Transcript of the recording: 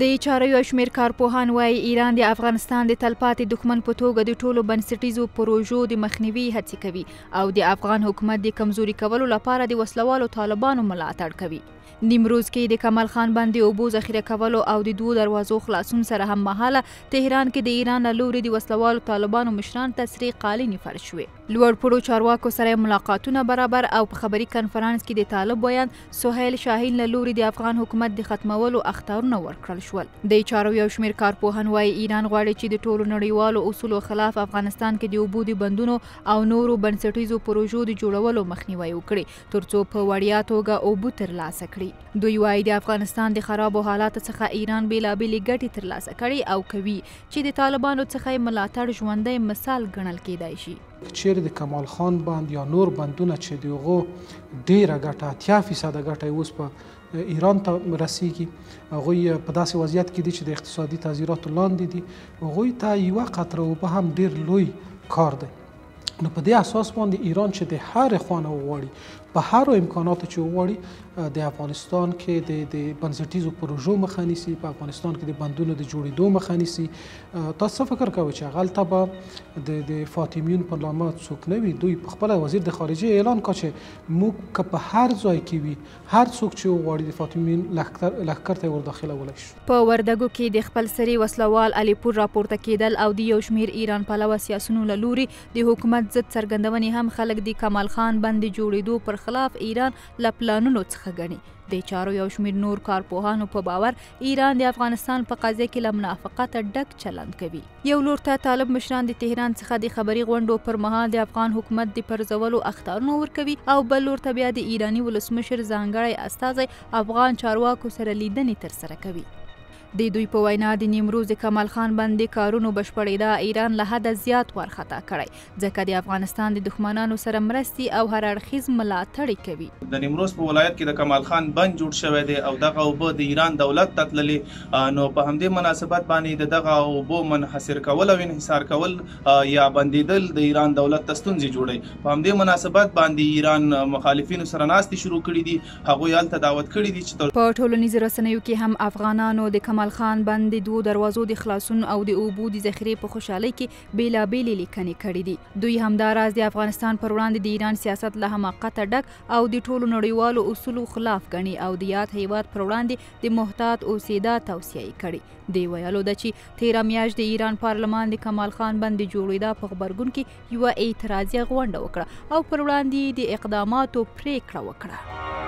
د چارو یو شمېر کارپوهان وایي ایران د افغانستان د تلپاتې دښمن په توګه د ټولو بنسټیزو پروژو د مخنیوي هڅې کوي او د افغان حکومت د کمزوري کولو لپاره د وسلوالو طالبانو ملاتړ کوي. نیمروز کې د کمال خان بند د اوبو ذخیره کولو او د 2 دروازو خلاصون سره هم مهاله تهران کې د ایران له لوري د وسلوالو طالبانو مشران ته سرې قالینې فرش شوې. لوړپوړو چارواکو سره ملاقاتونه برابر او په خبري کنفرانس کې د طالب ویان سهیل شاهین له لوري د افغان حکومت د ختمولو اخطارونه ورکړل شول. د چارو یو شمېر کارپوهان وایي ایران غواړي چې د ټولو نړیوالو اصولو خلاف افغانستان کې د اوبو د بندونو او نورو بنسټیزو پروژو د جوړولو مخنیوي وکړي ترڅو په وړیا توګه اوبو ترلاسه کړي. دوی وایي د افغانستان د خرابو حالاتو څخه ایران بیلابېلې ګټې ترلاسه کړي او کوي چې د طالبانو څخه یې ملاتړ ژوندی مثال ګڼل کېدای شي. چیرې د کمال خان بند یا نور بندونه چې د هغو ډېره ګټه 80% ګټه یې اوس په ایران ته رسیږي هغوی په داسې وضعیت کې دي چې د اقتصادي تعزیراتو لاندې دي هغوی ته یوه قطره اوبه هم ډېر لوی کار دی. نو په دې اساس باندې ایران چې د هر خوا نه وغواړي په هرو امکاناتو چې وغواړي د افغانستان کې د بنسټیزو پروژو مخه نیسي په افغانستان کې د بندونو د جوړېدو مخه نیسي. تاسو څه فکر کوئ چې هغلته به د فاطمیون په نامه څوک نه وي؟ دوی په خپله وزیر د خارجه اعلان کړ چې موږ که په هر ځای کې وي هر څوک چې وغواړي د فاطمیون لښکر ته ورداخلولی شو. په وردګو کې د خپل سري وسلوال علیپور راپورته کېدل او د یو شمېر ایران پلوه سیاسونو له لوري د حکومت ضد څرګندونې هم خلک د کمال خان بند جوړېدو پر خلاف ایران له پلانونو څخه ګڼي. د چارو یو شمېر نور کارپوهانو په باور ایران د افغانستان په قضیه کې له منافقته ډک چلند کوي. یو لور ته طالب مشران د تهران څخه د خبري غونډو پر مهال د افغان حکومت د پرځولو اخطارونه ورکوي او بل لور ته بیا د ایراني ولسمشر ځانګړی استازی افغان چارواکو سره لیدنې ترسره کوي. د دوی په وینا د نیمروز د کمال خان بند د کارونو بشپړېدا ایران له حده زیات وارخطا کړی ځکه د افغانستان د دښمنانو سره مرستې او هر اړخیز ملاتړ کوي. د نیمروز په ولایت کې د کمال خان بند جوړ شوی دی او دغه اوبه د ایران دولت ته تللې نو په همدې مناسبت باندې د دغه اوبو منحصر کول او انحصار کول یا بندیدل د ایران دولت ته ستونزې جوړوي. په همدې مناسبت باندې ایران مخالفینو سره ناستې شروع کړي دي هغوی هلته دعوت کړي دي چې په ټولنیزو رسنیو کې هم افغانانو د کمال خان بند د 2 دروازو د خلاصون او د اوبو د ذخیرې په خوشحالۍ کې بیلابېلې لیکنې کړي دي. دوی همداراز د افغانستان پر وړاندې د ایران سیاست له حماقته ډک او د ټولو نړیوالو اصولو خلاف ګڼي او د یاد هیواد پر وړاندې د محتاط اوسېدا توصیه یې کړې. دی ویلو ده چې تېره میاشت د ایران پارلمان د کمال خان بند د جوړېدا په غبرګون کې یوه اعتراضیه غونډه وکړه او پر وړاندې د اقداماتو پرېکړه وکړه.